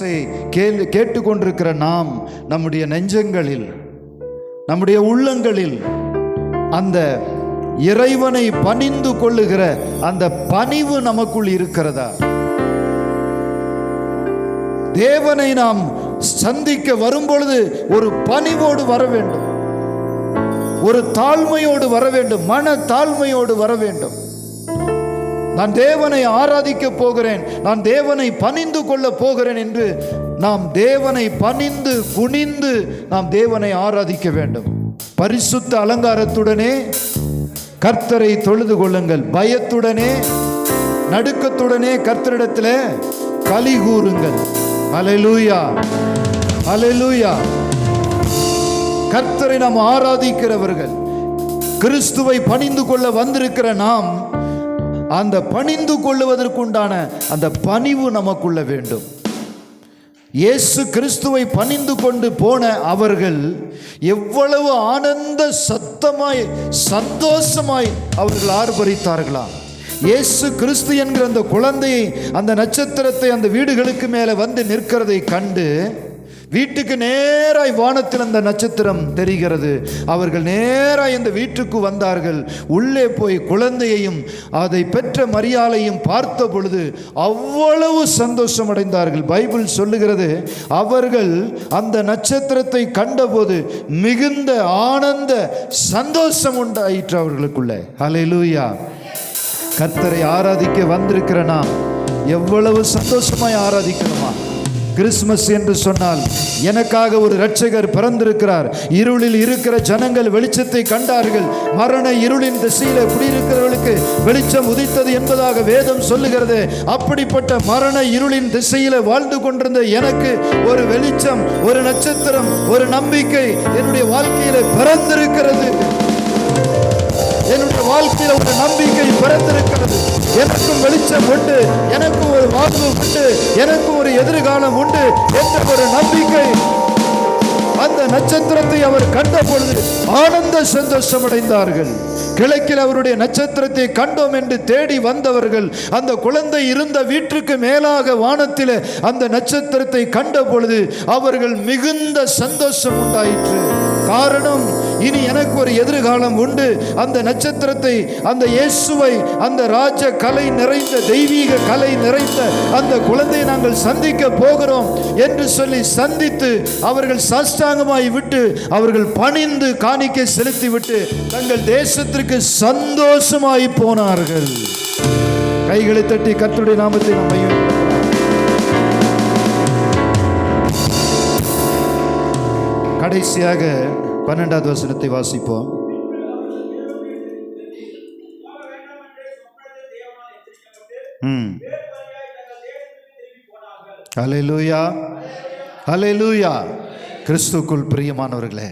வாசையை கேட்டுக்கொண்டிருக்கிற நாம் நம்முடைய நெஞ்சங்களில், நம்முடைய உள்ளங்களில் அந்த இறைவனை பணிந்து கொள்ளுகிற அந்த பணிவு நமக்குள் இருக்கிறதா? தேவனை நாம் சந்திக்க வரும்பொழுது ஒரு பணிவோடு வர வேண்டும், ஒரு தாழ்மையோடு வர வேண்டும், மன தாழ்மையோடு வர வேண்டும். நான் தேவனை ஆராதிக்க போகிறேன், நான் தேவனை பணிந்து கொள்ள போகிறேன் என்று நாம் தேவனை பணிந்து குனிந்து நாம் தேவனை ஆராதிக்க வேண்டும். பரிசுத்த அலங்காரத்துடனே கர்த்தரை தொழுது கொள்ளுங்கள், பயத்துடனே நடுக்கத்துடனே கர்த்தரிடத்தில் களி கூறுங்கள். அல்லேலூயா, அல்லேலூயா. கர்த்தரை நாம் ஆராதிக்கிறவர்கள், கிறிஸ்துவை பணிந்து கொள்ள வந்திருக்கிற நாம் அந்த பணிந்து கொள்ளுவதற்குண்டான அந்த பணிவு நமக்குள்ள வேண்டும். இயேசு கிறிஸ்துவை பணிந்து கொண்டு போன அவர்கள் எவ்வளவு ஆனந்த சத்தமாய் சந்தோஷமாய் அவர்கள் ஆர்ப்பரித்தார்களாம். இயேசு கிறிஸ்து என்கிற அந்த குழந்தையை, அந்த நட்சத்திரத்தை அந்த வீடுகளுக்கு மேலே வந்து நிற்கிறதை கண்டு, வீட்டுக்கு நேராய் வானத்தில் அந்த நட்சத்திரம் தெரிகிறது. அவர்கள் நேராய் இந்த வீட்டுக்கு வந்தார்கள். உள்ளே போய் குழந்தையையும் அதை பெற்ற மரியாளையும் பார்த்த பொழுது அவ்வளவு சந்தோஷம் அடைந்தார்கள். பைபிள் சொல்லுகிறது, அவர்கள் அந்த நட்சத்திரத்தை கண்டபோது மிகுந்த ஆனந்த சந்தோஷம் உண்டாயிற்று அவர்களுக்குள்ளே. அல்லேலூயா. கர்த்தரை ஆராதிக்க வந்திருக்கிற நாம் எவ்வளவு சந்தோஷமாய் ஆராதிக்கணுமா? கிறிஸ்துமஸ் என்று சொன்னால் எனக்காக ஒரு இரட்சகர் பிறந்திருக்கிறார். இருளில் இருக்கிற ஜனங்கள் வெளிச்சத்தை கண்டார்கள். மரண இருளின் திசையில குடியிருக்கிறவர்களுக்கு வெளிச்சம் உதித்தது என்பதாக வேதம் சொல்லுகிறது. அப்படிப்பட்ட மரண இருளின் திசையில வாழ்ந்து கொண்டிருந்த எனக்கு ஒரு வெளிச்சம், ஒரு நட்சத்திரம், ஒரு நம்பிக்கை என்னுடைய வாழ்க்கையில பிறந்திருக்கிறது. என்னுடைய வாழ்க்கையில் ஒரு நம்பிக்கை பிறந்திருக்கிறது. எனக்கும் வெளிச்சம் உண்டு, எனக்கும் ஒரு வாழ்வு உண்டு, எனக்கும் ஒரு எதிர்காலம் உண்டு என்ற ஒரு நம்பிக்கை. அந்த நட்சத்திரத்தை அவர் கண்ட பொழுது ஆனந்த சந்தோஷம் அடைந்தார்கள். கிழக்கில் அவருடைய நட்சத்திரத்தை கண்டோம் என்று தேடி வந்தவர்கள் அந்த குழந்தை இருந்த வீட்டுக்கு மேலாக வானத்தில் அந்த நட்சத்திரத்தை கண்ட பொழுது அவர்கள் மிகுந்த சந்தோஷம் உண்டாயிற்று. காரணம், இனி எனக்கு ஒரு எதிர்காலம் உண்டு. அந்த நட்சத்திரத்தை, அந்த இயேசுவை, அந்த ராஜ கலை நிறைந்த தெய்வீக கலை நிறைந்த அந்த குழந்தையை நாங்கள் சந்திக்க போகிறோம் என்று சொல்லி சந்தித்து அவர்கள் சாஷ்டாங்கமாய் விட்டு அவர்கள் பணிந்து காணிக்கை செலுத்தி விட்டு தங்கள் தேசத்திற்கு சந்தோஷமாய் போனார்கள். கைகளை தட்டி கர்த்தருடைய நாமத்தை நாம் மையப்படுத்தலாம். கடைசியாக 12வது வசனத்தை வாசிப்போம். ஹல்லேலூயா, ஹல்லேலூயா. கிறிஸ்துவுக்குள் பிரியமானவர்களே,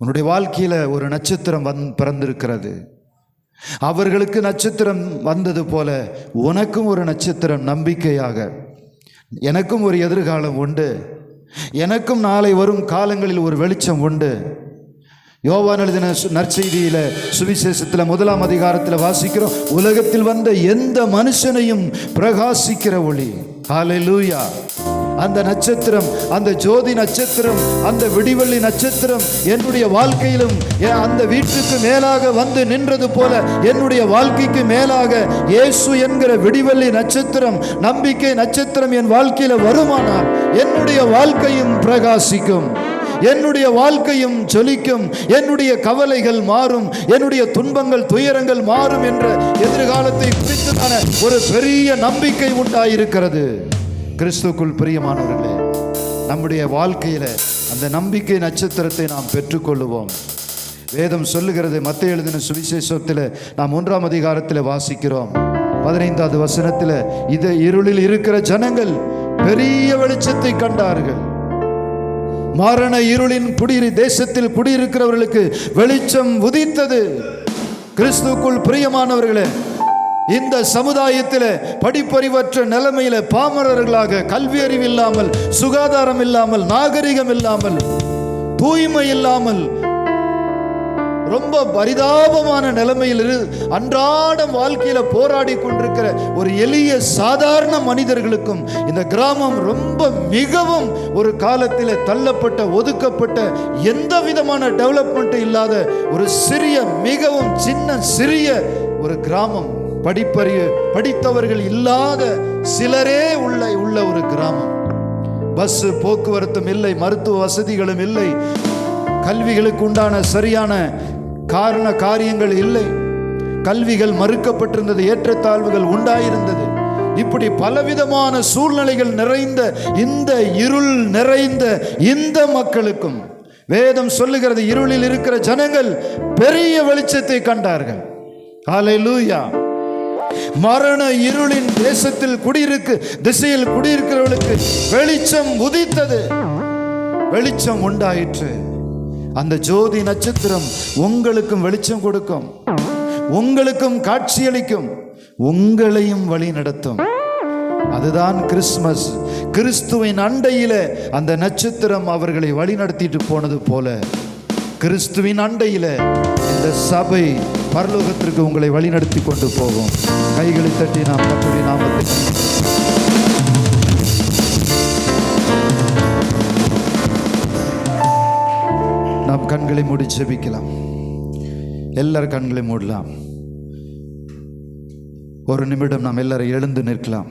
உன்னுடைய வாழ்க்கையில் ஒரு நட்சத்திரம் பிறந்திருக்கிறது. அவர்களுக்கு நட்சத்திரம் வந்தது போல உனக்கும் ஒரு நட்சத்திரம் நம்பிக்கையாக, எனக்கும் ஒரு எதிர்காலம் உண்டு, எனக்கும் நாளை வரும் காலங்களில் ஒரு வெளிச்சம் உண்டு. யோவான் எழுதின நற்செய்தியில சுவிசேஷத்தில் 1ஆம் அதிகாரத்தில் வாசிக்கிறோம், உலகத்தில் வந்த எந்த மனுஷனையும் பிரகாசிக்கிற ஒளி. ஹல்லேலூயா. அந்த நட்சத்திரம், அந்த ஜோதி நட்சத்திரம், அந்த விடிவெள்ளி நட்சத்திரம் என்னுடைய வாழ்க்கையிலும் அந்த வீட்டுக்கு மேலாக வந்து நின்றது போல என்னுடைய வாழ்க்கைக்கு மேலாக இயேசு என்கிற விடிவெள்ளி நட்சத்திரம், நம்பிக்கை நட்சத்திரம் என் வாழ்க்கையில வருமானால் என்னுடைய வாழ்க்கையும் பிரகாசிக்கும், என்னுடைய வாழ்க்கையும் ஜொலிக்கும், என்னுடைய கவலைகள் மாறும், என்னுடைய துன்பங்கள் துயரங்கள் மாறும் என்ற எதிர்காலத்தை குறித்தான ஒரு பெரிய நம்பிக்கை உண்டாயிருக்கிறது. கிறிஸ்துவுக்குள் பிரியமானவர்களே, நம்முடைய வாழ்க்கையில அந்த நம்பிக்கை நட்சத்திரத்தை நாம் பெற்றுக்கொள்ளுவோம். வேதம் சொல்லுகிறது, மத்தேயு எழுதின சுவிசேஷத்தில் நாம் 1ஆம் அதிகாரத்தில் வாசிக்கிறோம் 15வது வசனத்தில், இது இருளில் இருக்கிற ஜனங்கள் பெரிய வெளிச்சத்தை கண்டார்கள். மரண இருளின் தேசத்தில் குடியிருக்கிறவர்களுக்கு வெளிச்சம் உதித்தது. கிறிஸ்துவுக்குள் பிரியமானவர்களே, இந்த சமுதாயத்தில் படிப்பறிவற்ற நிலைமையில பாமரர்களாக, கல்வி அறிவு இல்லாமல், சுகாதாரம் இல்லாமல், நாகரிகம் இல்லாமல், தூய்மை இல்லாமல், ரொம்ப பரிதாபமான நிலைமையில் அன்றாடம் வாழ்க்கையில போராடி கொண்டிருக்கிற ஒரு எளிய சாதாரண மனிதர்களுக்கும் இந்த கிராமம் ரொம்ப மிகவும் ஒரு காலத்தில் தள்ளப்பட்ட, ஒதுக்கப்பட்ட, எந்த விதமான டெவலப்மெண்ட் இல்லாத ஒரு சிறிய, மிகவும் சிறிய ஒரு கிராமம். படித்தவர்கள் இல்லாத சிலரே உள்ள ஒரு கிராமம். பஸ் போக்குவரத்தும் இல்லை, மருத்துவ வசதிகளும் இல்லை, கல்விகளுக்கு உண்டான சரியான காரியங்கள் இல்லை, கல்விகள் மறுக்கப்பட்டிருந்தது, ஏற்றத்தாழ்வுகள் உண்டாயிருந்தது. இப்படி பலவிதமான சூழ்நிலைகள் நிறைந்த இந்த இருள் நிறைந்த இந்த மக்களுக்கும் வேதம் சொல்லுகிறது, இருளில் இருக்கிற ஜனங்கள் பெரிய வெளிச்சத்தை கண்டார்கள். ஹல்லேலூயா. மரண இருளின் தேசத்தில் திசையில் குடியிருக்கிறவர்களுக்கு வெளிச்சம் உதித்தது, வெளிச்சம் உண்டாயிற்று. அந்த ஜோதி நட்சத்திரம் உங்களுக்கும் வெளிச்சம் கொடுக்கும், உங்களுக்கும் காட்சியளிக்கும், உங்களையும் வழி நடத்தும். அதுதான் கிறிஸ்துமஸ். கிறிஸ்துவின் அண்டையில அந்த நட்சத்திரம் அவர்களை வழி நடத்திட்டு போனது போல கிறிஸ்துவின் அண்டையில இந்த சபை பரலோகத்திற்கு உங்களை வழி நடத்தி கொண்டு போகும். கைகளை தட்டி நாம் கர்த்தருடைய நாமத்தை நாம் கண்களை மூடி ஜெபிக்கலாம். எல்லாரும் கண்களை மூடலாம். ஒரு நிமிடம் நாம் எல்லாரும் எழுந்து நிற்கலாம்.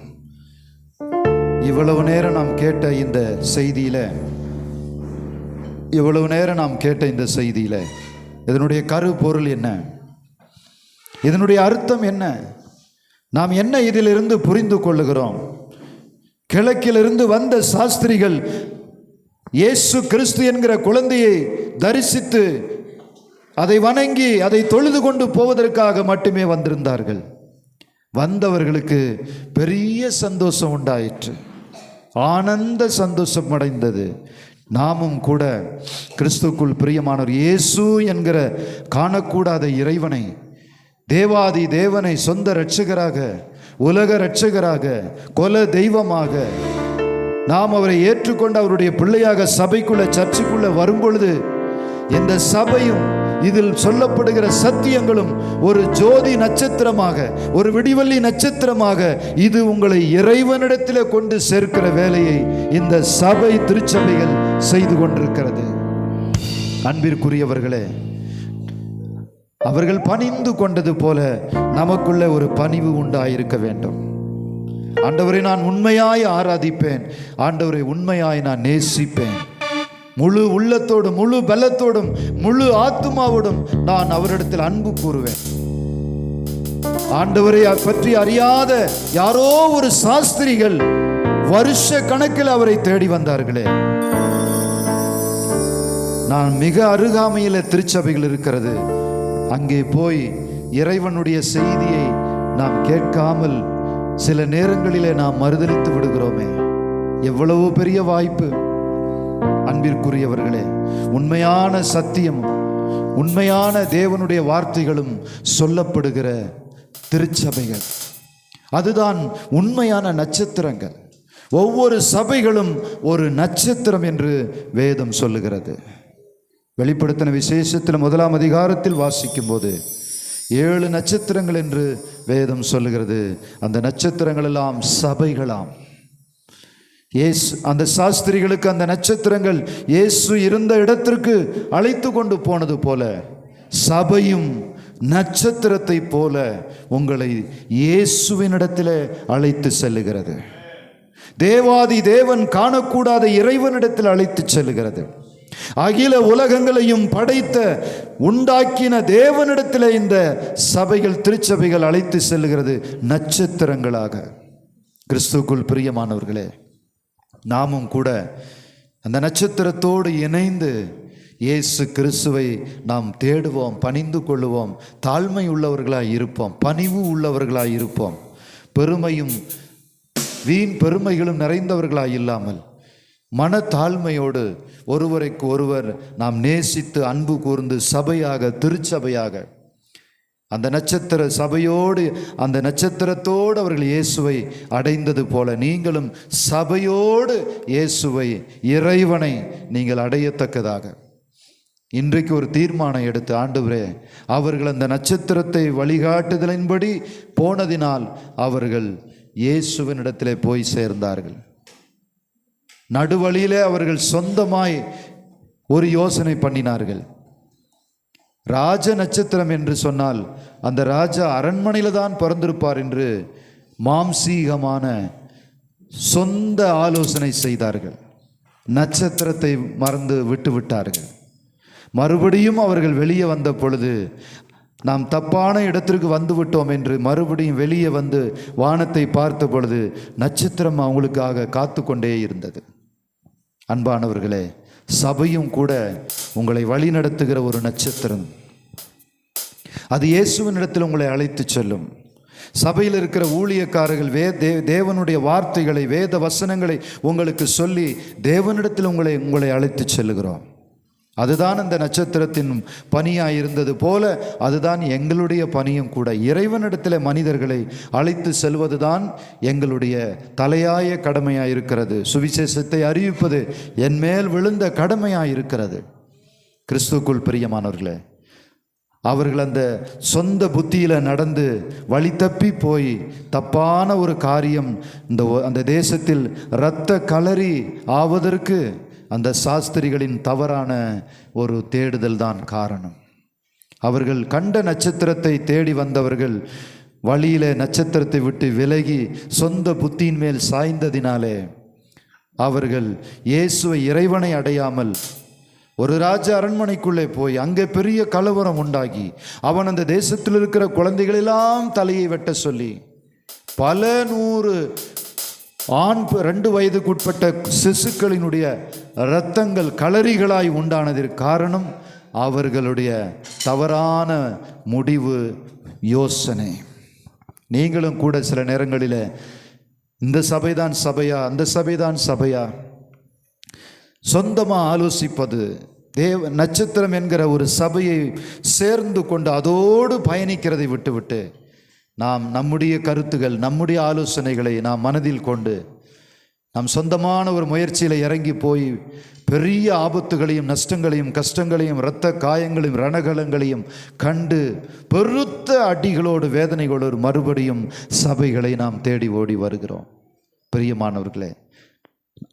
இவ்வளவு நேரம் நாம் கேட்ட இந்த செய்தியில இதனுடைய கருப்பொருள் என்ன? இதனுடைய அர்த்தம் என்ன? நாம் என்ன இதிலிருந்து புரிந்து கொள்ளுகிறோம்? கிழக்கிலிருந்து வந்த சாஸ்திரிகள் இயேசு கிறிஸ்து என்கிற குழந்தையை தரிசித்து அதை வணங்கி அதை தொழுது கொண்டு போவதற்காக மட்டுமே வந்திருந்தார்கள். வந்தவர்களுக்கு பெரிய சந்தோஷம் உண்டாயிற்று, ஆனந்த சந்தோஷம் அடைந்தது. நாமும் கூட கிறிஸ்துக்குள் பிரியமானவர் இயேசு என்கிற காணக்கூடாத இறைவனை, தேவாதி தேவனை சொந்த இரட்சகராக, உலக இரட்சகராக, குல தெய்வமாக நாம் அவரை ஏற்றுக்கொண்டு அவருடைய பிள்ளையாக சபைக்குள்ள, சர்ச்சுக்குள்ள வரும்பொழுது இந்த சபையும் இதில் சொல்லப்படுகிற சத்தியங்களும் ஒரு ஜோதி நட்சத்திரமாக, ஒரு விடிவெள்ளி நட்சத்திரமாக இது உங்களை இறைவனிடத்தில் கொண்டு சேர்க்கிற வேலையை இந்த சபை, திருச்சபைகள் செய்து கொண்டிருக்கிறது. அன்பிற்குரியவர்களே, அவர்கள் பணிந்து கொண்டது போல நமக்குள்ள ஒரு பணிவு உண்டாயிருக்க வேண்டும். ஆண்டவரை நான் உண்மையாய் ஆராதிப்பேன், ஆண்டவரை உண்மையாய் நான் நேசிப்பேன், முழு உள்ளத்தோடும், முழு பலத்தோடும், முழு ஆத்துமாவோடும் நான் அவரிடத்தில் அன்பு கூறுவேன். ஆண்டவரை பற்றி அறியாத யாரோ ஒரு சாஸ்திரிகள் வருஷ கணக்கில் அவரை தேடி வந்தார்களே. நான் மிக அருகாமையில் திருச்சபைகள் இருக்கிறது, அங்கே போய் இறைவனுடைய செய்தியை நாம் கேட்காமல் சில நேரங்களிலே நாம் மறுதலித்து விடுகிறோமே. எவ்வளவு பெரிய வாய்ப்பு! அன்பிற்குரியவர்களே, உண்மையான சத்தியமும் உண்மையான தேவனுடைய வார்த்தைகளும் சொல்லப்படுகிற திருச்சபைகள், அதுதான் உண்மையான நட்சத்திரங்கள். ஒவ்வொரு சபைகளும் ஒரு நட்சத்திரம் என்று வேதம் சொல்லுகிறது. வெளிப்படுத்தின விசேஷத்தில் 1ஆம் அதிகாரத்தில் வாசிக்கும் போது 7 நட்சத்திரங்கள் என்று வேதம் சொல்லுகிறது. அந்த நட்சத்திரங்கள் எல்லாம் சபைகளாம். அந்த சாஸ்திரிகளுக்கு அந்த நட்சத்திரங்கள் இயேசு இருந்த இடத்திற்கு அழைத்து கொண்டு போனது போல சபையும் நட்சத்திரத்தை போல உங்களை இயேசுவினிடத்தில் அழைத்து செல்லுகிறது. தேவாதி தேவன் காணக்கூடாத இறைவனிடத்தில் அழைத்து செல்லுகிறது. அகில உலகங்களையும் படைத்த உண்டாக்கின தேவனிடத்தில் இந்த சபைகள், திருச்சபைகள் அழைத்து செல்லுகிறது நட்சத்திரங்களாக. கிறிஸ்துவுக்குள் பிரியமானவர்களே, நாமும் கூட அந்த நட்சத்திரத்தோடு இணைந்து இயேசு கிறிஸ்துவை நாம் தேடுவோம், பணிந்து கொள்ளுவோம், தாழ்மை உள்ளவர்களாய் இருப்போம், பணிவு உள்ளவர்களாய் இருப்போம். பெருமையும் வீண் பெருமைகளும் நிறைந்தவர்களாய் இல்லாமல் மனத்தாழ்மையோடு ஒருவருக்கு ஒருவர் நாம் நேசித்து அன்பு கூர்ந்து சபையாக, திருச்சபையாக அந்த நட்சத்திர சபையோடு, அந்த நட்சத்திரத்தோடு அவர்கள் இயேசுவை அடைந்தது போல நீங்களும் சபையோடு இயேசுவை, இறைவனை நீங்கள் அடையத்தக்கதாக இன்றைக்கு ஒரு தீர்மானம் எடுத்து, ஆண்டவரே, அவர்கள் அந்த நட்சத்திரத்தை வழிகாட்டுதலின்படி போனதினால் அவர்கள் இயேசுவினிடத்திலே போய் சேர்ந்தார்கள். நடுவழியிலே அவர்கள் சொந்தமாய் ஒரு யோசனை பண்ணினார்கள். ராஜ நட்சத்திரம் என்று சொன்னால் அந்த ராஜா அரண்மனையில் தான் பிறந்திருப்பார் என்று மாம்சீகமான சொந்த ஆலோசனை செய்தார்கள். நட்சத்திரத்தை மறந்து விட்டு விட்டார்கள். மறுபடியும் அவர்கள் வெளியே வந்த பொழுது நாம் தப்பான இடத்திற்கு வந்து விட்டோம் என்று மறுபடியும் வெளியே வந்து வானத்தை பார்த்த பொழுது நட்சத்திரம் அவங்களுக்காக காத்து கொண்டே இருந்தது. அன்பானவர்களே, சபையும் கூட உங்களை வழி நடத்துகிற ஒரு நட்சத்திரம். அது இயேசுவினிடத்தில் உங்களை அழைத்து செல்லும். சபையில் இருக்கிற ஊழியக்காரர்கள் தேவனுடைய வார்த்தைகளை, வேத வசனங்களை உங்களுக்கு சொல்லி தேவனிடத்தில் உங்களை அழைத்து செல்லுகிறோம். அதுதான் அந்த நட்சத்திரத்தின் பணியாக இருந்தது போல அதுதான் எங்களுடைய பணியும் கூட. இறைவனிடத்தில் மனிதர்களை அழைத்து செல்வதுதான் எங்களுடைய தலையாய கடமையாக இருக்கிறது. சுவிசேஷத்தை அறிவிப்பது என்மேல் விழுந்த கடமையாக இருக்கிறது. கிறிஸ்துவுக்குள் பிரியமானவர்களே, அவர்கள் அந்த சொந்த புத்தியில் நடந்து வழி தப்பி போய் தப்பான ஒரு காரியம் அந்த தேசத்தில் இரத்த களரி ஆவதற்கு அந்த சாஸ்திரிகளின் தவறான ஒரு தேடுதல் தான் காரணம். அவர்கள் கண்ட நட்சத்திரத்தை தேடி வந்தவர்கள் வழியிலே நட்சத்திரத்தை விட்டு விலகி சொந்த புத்தியின் மேல் சாய்ந்ததினாலே அவர்கள் இயேசுவை, இறைவனை அடையாமல் ஒரு ராஜ அரண்மனைக்குள்ளே போய் அங்கே பெரிய கலவரம் உண்டாகி அவன் அந்த தேசத்தில் இருக்கிற குழந்தைகளெல்லாம் தலையை வெட்ட சொல்லி பல 100 ஆண் 2 வயதுக்குட்பட்ட சிசுக்களினுடைய இரத்தங்கள் களரிகளாய் உண்டானதற்கு காரணம் அவர்களுடைய தவறான முடிவு, யோசனை. நீங்களும் கூட சில நேரங்களில் இந்த சபைதான் சபையா, அந்த சபைதான் சபையா சொந்தமாக ஆலோசிப்பது, நட்சத்திரம் என்கிற ஒரு சபையை சேர்ந்து கொண்டு அதோடு பயணிக்கிறதை விட்டுவிட்டு நாம் நம்முடைய கருத்துகள், நம்முடைய ஆலோசனைகளை நாம் மனதில் கொண்டு நாம் சொந்தமான ஒரு முயற்சியில் இறங்கி போய் பெரிய ஆபத்துகளையும் நஷ்டங்களையும் கஷ்டங்களையும் இரத்த காயங்களையும் ரணகலங்களையும் கண்டு பெருத்த அடிகளோடு வேதனைகளோடு மறுபடியும் சபைகளை நாம் தேடி ஓடி வருகிறோம். பிரியமானவர்களே,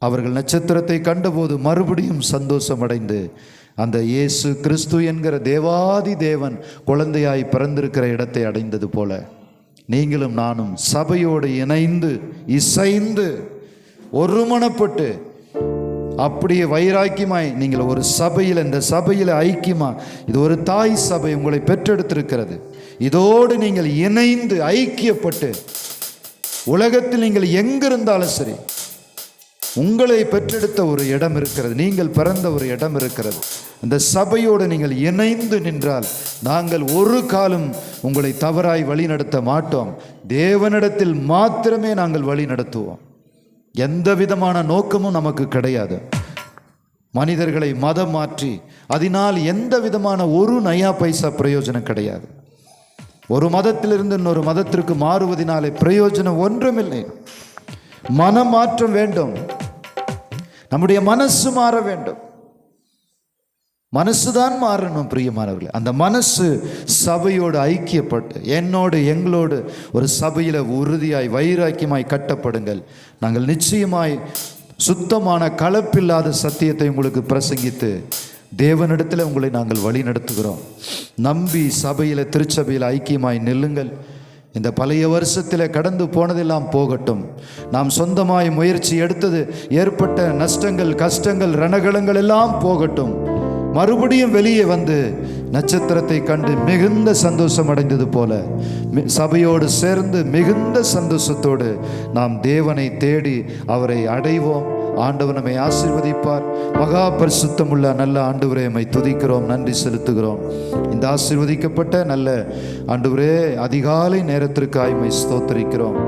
அவர்கள் நட்சத்திரத்தை கண்டபோது மறுபடியும் சந்தோஷமடைந்து அந்த இயேசு கிறிஸ்து என்கிற தேவாதி தேவன் குழந்தையாய் பிறந்திருக்கிற இடத்தை அடைந்தது போல நீங்களும் நானும் சபையோடு இணைந்து இசைந்து ஒருமனப்பட்டு அப்படியே வைராக்கியமாய் நீங்கள் ஒரு சபையில், இந்த சபையில் ஐக்கியமா, இது ஒரு தாய் சபை உங்களை பெற்றெடுத்திருக்கிறது. இதோடு நீங்கள் இணைந்து ஐக்கியப்பட்டு உலகத்தில் நீங்கள் எங்கிருந்தாலும் சரி உங்களை பெற்றெடுத்த ஒரு இடம் இருக்கிறது, நீங்கள் பிறந்த ஒரு இடம் இருக்கிறது. அந்த சபையோடு நீங்கள் இணைந்து நின்றால் நாங்கள் ஒரு காலம் உங்களை தவறாய் வழி நடத்த மாட்டோம். தேவனிடத்தில் மாத்திரமே நாங்கள் வழி நடத்துவோம். எந்த விதமான நோக்கமும் நமக்கு கிடையாது. மனிதர்களை மதம் மாற்றி அதனால் எந்த விதமான ஒரு நயா பைசா பிரயோஜனம் கிடையாது. ஒரு மதத்திலிருந்து இன்னொரு மதத்திற்கு மாறுவதனாலே பிரயோஜனம் ஒன்றுமில்லை. மனமாற்றம் வேண்டும். நம்முடைய மனசு மாற வேண்டும். மனசுதான் மாறணும் பிரியமானவர்களே. அந்த மனசு சபையோடு ஐக்கியப்பட்டு எங்களோடு ஒரு சபையில் உறுதியாய் வைராக்கியமாய் கட்டப்படுங்கள். நாங்கள் நிச்சயமாய் சுத்தமான கலப்பில்லாத சத்தியத்தை உங்களுக்கு பிரசங்கித்து தேவனிடத்தில் உங்களை நாங்கள் வழி நடத்துகிறோம். நம்பி சபையில், திருச்சபையில் ஐக்கியமாய் நில்லுங்கள். இந்த பழைய வருஷத்தில் கடந்து போனதெல்லாம் போகட்டும். நாம் சொந்தமாய் முயற்சி எடுத்தது ஏற்பட்ட நஷ்டங்கள், கஷ்டங்கள், ரணகலங்கள் எல்லாம் போகட்டும். மறுபடியும் வெளியே வந்து நட்சத்திரத்தை கண்டு மிகுந்த சந்தோஷம் அடைந்தது போல சபையோடு சேர்ந்து மிகுந்த சந்தோஷத்தோடு நாம் தேவனை தேடி அவரை அடைவோம். ஆண்டவர் நம்மை ஆசீர்வதிப்பார். மகா பரிசுத்தமுள்ள நல்ல ஆண்டவரே, நம்மை துதிக்கிறோம், நன்றி செலுத்துகிறோம். இந்த ஆசீர்வதிக்கப்பட்ட நல்ல ஆண்டவரே, அதிகாலை நேரத்திற்காய் நம்மை ஸ்தோத்திரிக்கிறோம்.